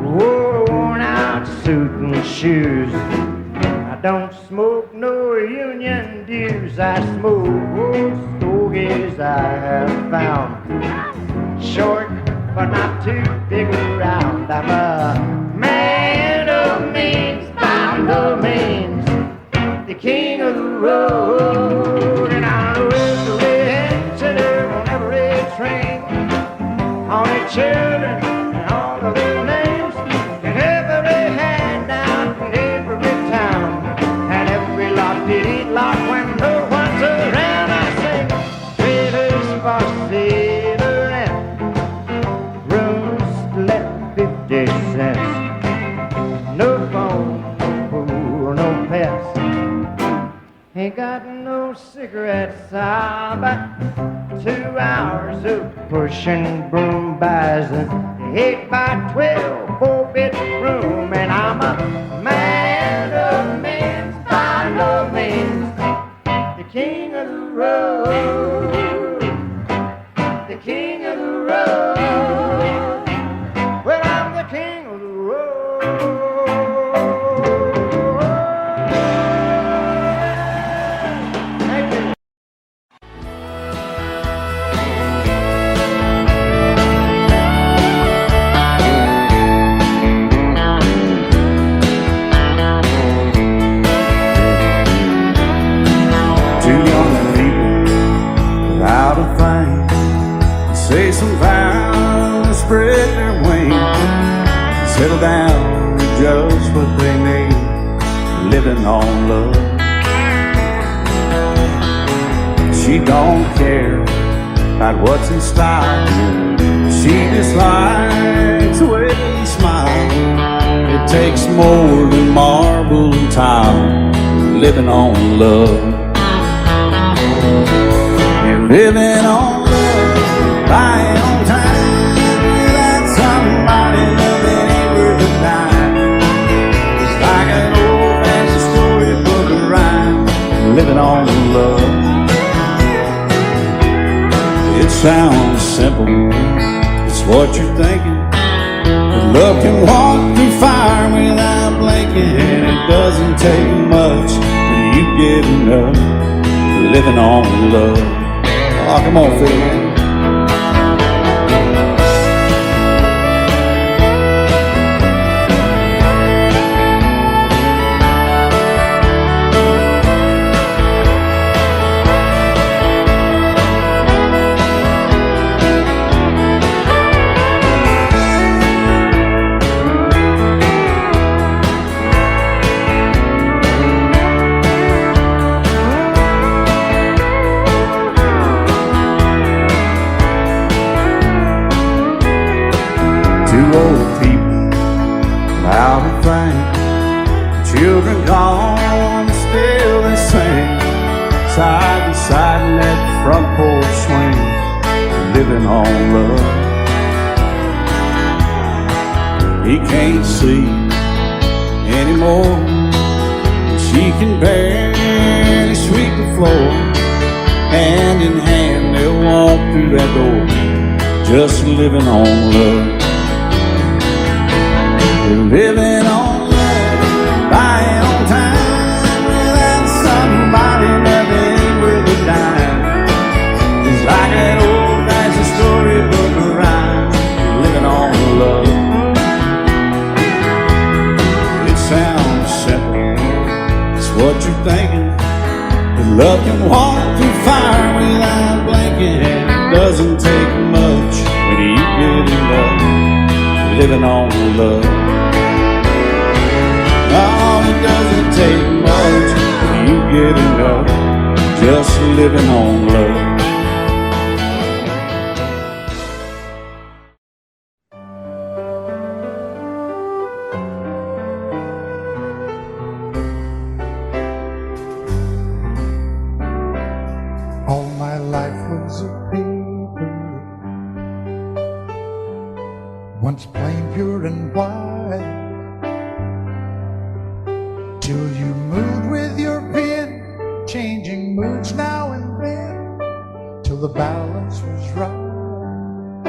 Whoa, worn out suit and shoes. I don't smoke no union dues. I smoke old stogies I have found. Short but not too big around. I'm a man of means, by no means the king of the road. And I know every head on every train, on the children and all the little names, and every hand down in every town, and every lot pity lot when no one's around. I say, trailers for sale or rent, rooms to let 50 cents. No phone, no pool, no pets. Ain't got no cigarettes. But 2 hours of pushing broom buys an 8 by 12 4-bit room. And I'm a man of means, by no means the king of the road. The king of the road. Well, I'm the king of the road. Say some vows, spread their wings, settle down to just what they need, living on love. She don't care about what's in style. She just likes the way you smile. It takes more than marble and tile, living on love. You're living on buying on time, without somebody loving ain't worth a dime. It's like an old fancy storybook of rhyme, living on love. It sounds simple, it's what you're thinking. But love can walk through fire without blinking, and it doesn't take much when you get enough, living on love. Oh, come on, Phil. Old people out of fame, children gone, still they sing, side by side in that front porch swing, living on love. He can't see anymore, she can barely sweep the floor. Hand in hand they'll walk through that door, just living on love. Living on love, buying on time, without somebody loving ain't worth a dime. It's like that old fashioned storybook of rhyme, living on love. It sounds simple, it's what you're thinking. But love can walk through fire without blinking, and it doesn't take much when you get in love, living on love. Oh, it doesn't take much when you get enough, just living on love. All my life was a paper, once plain, pure, and white, till you moved with your pen, changing moods now and then, till the balance was right.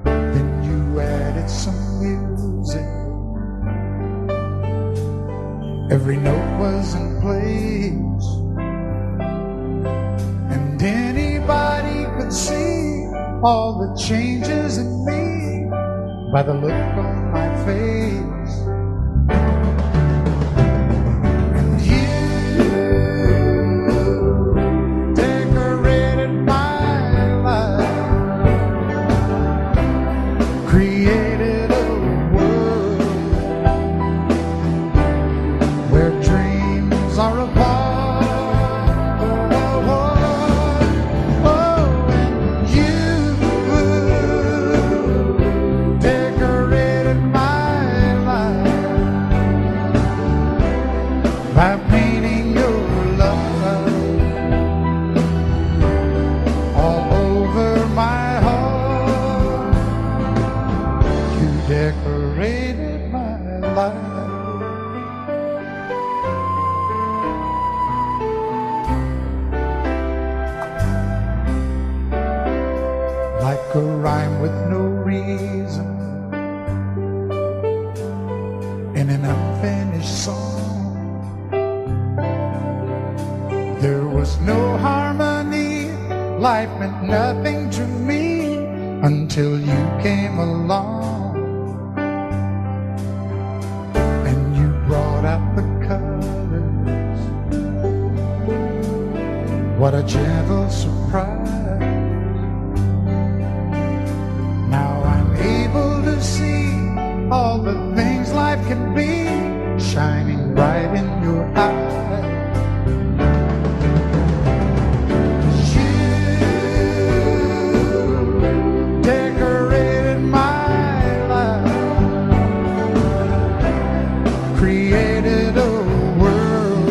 Then you added some music, every note was in place, and anybody could see all the changes in me by the look on my face. And you decorated my life, created a world where dreams are apart. By painting your love all over my heart, you decorated my life. Like a rhyme with no reason in an unfinished song, there was no harmony, life meant nothing to me until you came along. And you brought out the colors, what a gentle surprise. Now I'm able to see all the things life can be, shining bright in your eyes. Created a world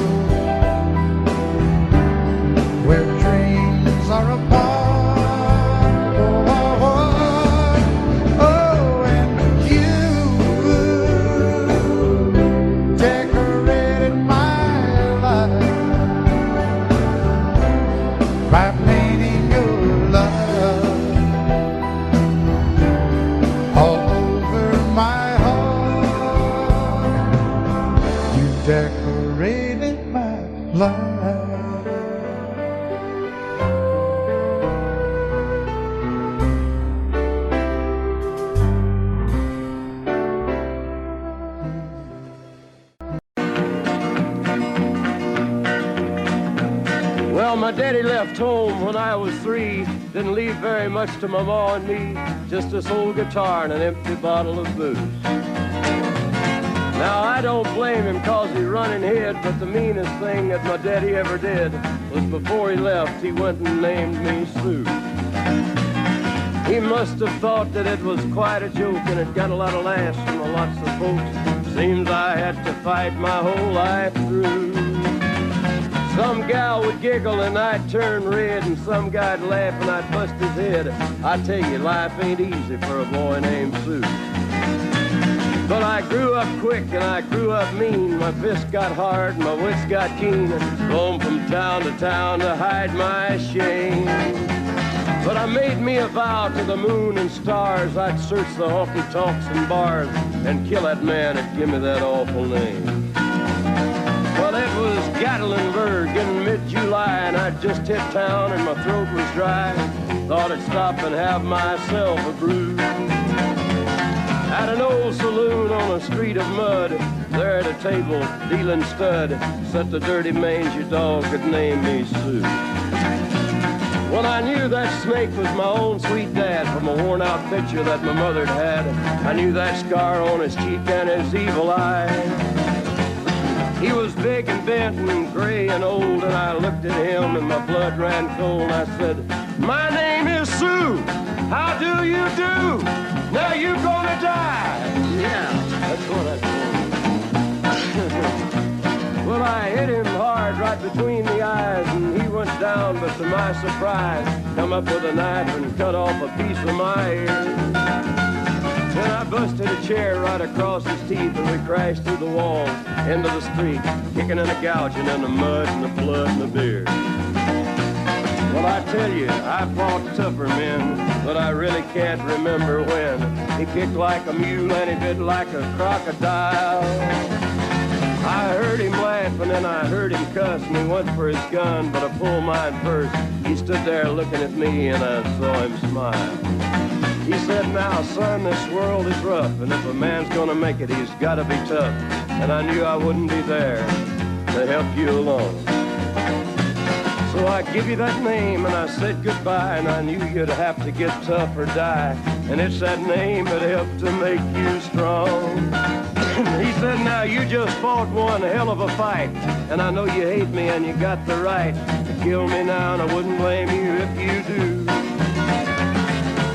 where dreams are apart. Oh, and you decorated my life by painting your love all over my decorated my life. Well, my daddy left home when I was 3. Didn't leave very much to my ma and me, just this old guitar and an empty bottle of booze. Now, I don't blame him 'cause he run and hid, but the meanest thing that my daddy ever did was before he left, he went and named me Sue. He must have thought that it was quite a joke, and it got a lot of laughs from lots of folks. Seems I had to fight my whole life through. Some gal would giggle and I'd turn red, and some guy'd laugh and I'd bust his head. I tell you, life ain't easy for a boy named Sue. But I grew up quick and I grew up mean. My fists got hard and my wits got keen. Roamed from town to town to hide my shame. But I made me a vow to the moon and stars, I'd search the honky-tonks and bars and kill that man that give me that awful name. Well, it was Gatlinburg in mid-July, and I'd just hit town and my throat was dry. Thought I'd stop and have myself a brew. At an old saloon on a street of mud, there at a table, dealing stud, sat the dirty mangy dog that named me Sue. Well, I knew that snake was my own sweet dad from a worn-out picture that my mother'd had. I knew that scar on his cheek and his evil eye. He was big and bent and gray and old, and I looked at him and my blood ran cold. And I said, my name is Sue. How do you do? Now you gonna die. Yeah, that's what I told him. Well, I hit him hard right between the eyes, and he went down, but to my surprise, come up with a knife and cut off a piece of my ear. Then I busted a chair right across his teeth, and we crashed through the walls into the street, kicking and a gouging in the mud and the blood and the beer. Well, I tell you, I fought tougher men, but I really can't remember when. He kicked like a mule and he bit like a crocodile. I heard him laugh and then I heard him cuss, and he went for his gun, but I pulled mine first. He stood there looking at me and I saw him smile. He said, now, son, this world is rough, and if a man's gonna make it, he's gotta be tough. And I knew I wouldn't be there to help you along. So I give you that name, and I said goodbye, and I knew you'd have to get tough or die. And it's that name that helped to make you strong. He said, now, you just fought one hell of a fight, and I know you hate me, and you got the right to kill me now, and I wouldn't blame you if you do.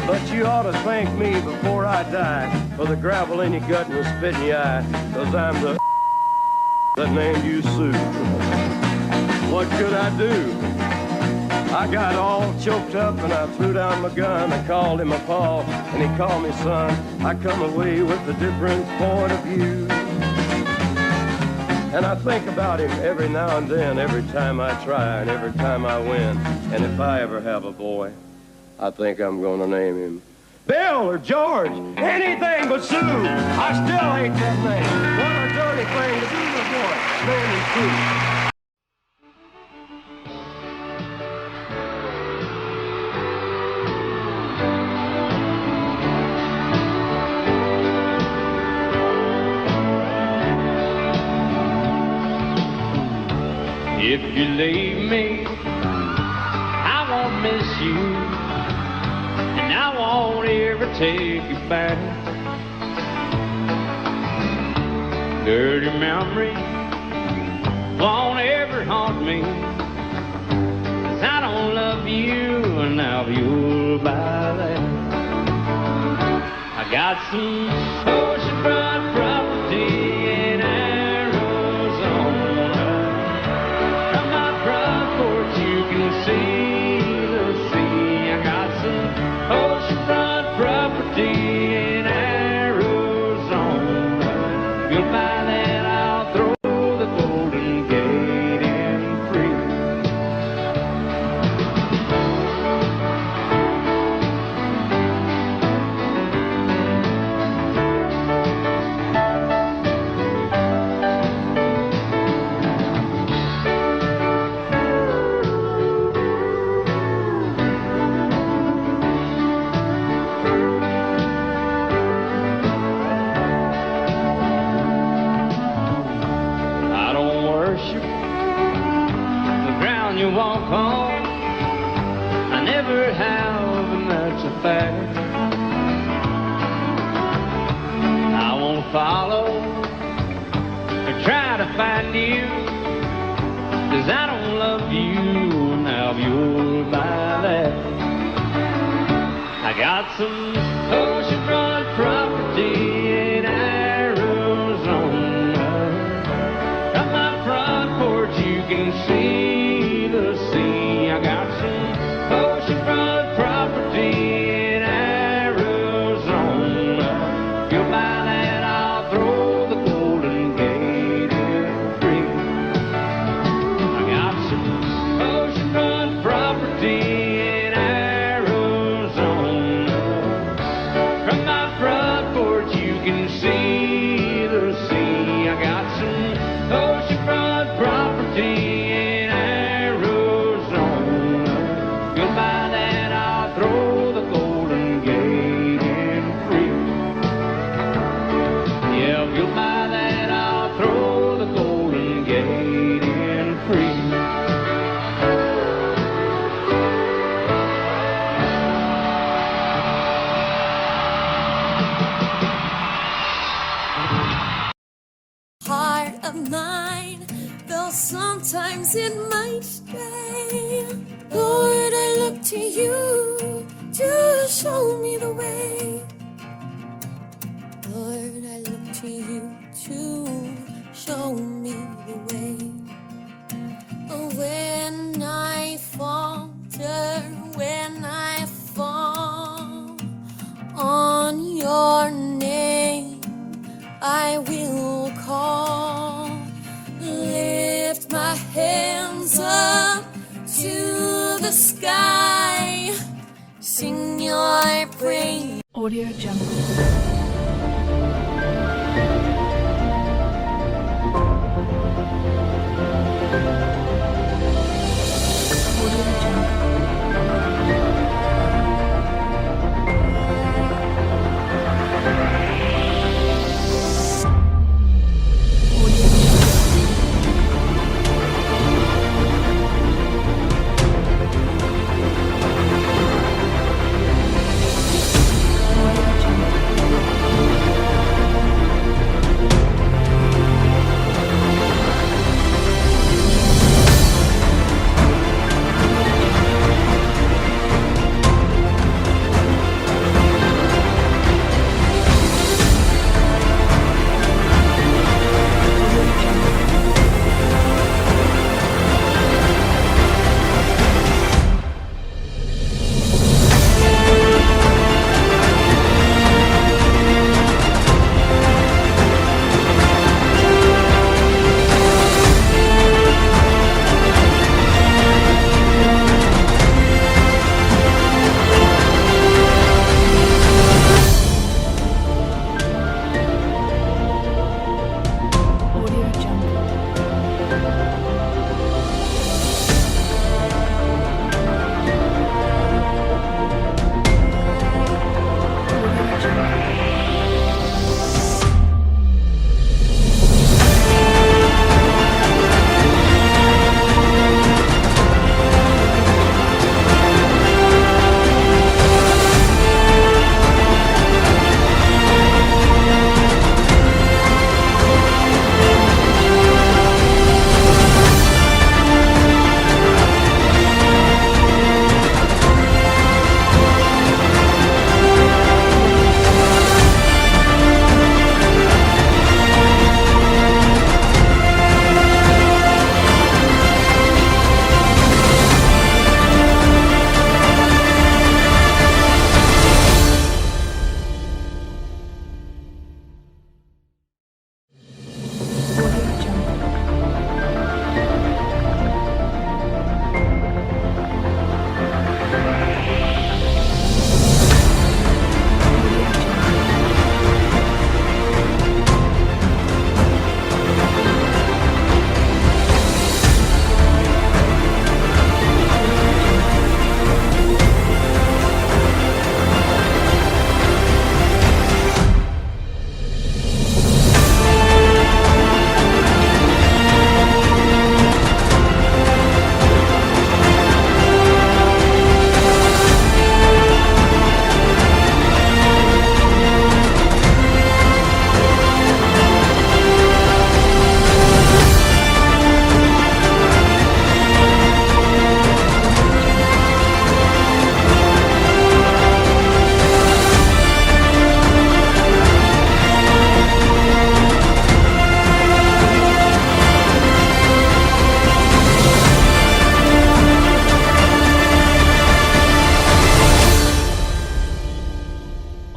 But you ought to thank me before I die for the gravel in your gut and the spit in your eye, 'cause I'm the that named you Sue. What could I do? I got all choked up and I threw down my gun. I called him a paw and he called me son. I come away with a different point of view. And I think about him every now and then, every time I try and every time I win. And if I ever have a boy, I think I'm gonna name him Bill or George, anything but Sue. I still hate that name. What a dirty thing to do to a boy. Name him Sue. If you leave me, I won't miss you, and I won't ever take you back. Dirty memories won't ever haunt me, 'cause I don't love you, and now you'll buy that. I got some oceanfront property in Arizona. From my front porch you can see the sea. I got some oceanfront property in Arizona. If you'll buy that, I'll throw the Golden Gate in free. I don't worship the ground you walk on. I never have, and that's a fact. I won't follow or try to find you, 'cause I don't love you, now you'll buy that. I got some oceanfront property in Arizona. From my front porch you can see the sea. I got some oceanfront property in Arizona. If you'll buy that, I'll throw the Golden Gate in free. I got some oceanfront property in Arizona. From my front porch you can see the sea. I got some oceanfront property in Arizona. stray. Lord, I look to you to show me the way. Lord, I look to you to show me the way. When I falter, when I fall on your name, I will call. Lift my hands up to the sky, sing your praise. Audio Jungle.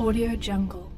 Audio Jungle.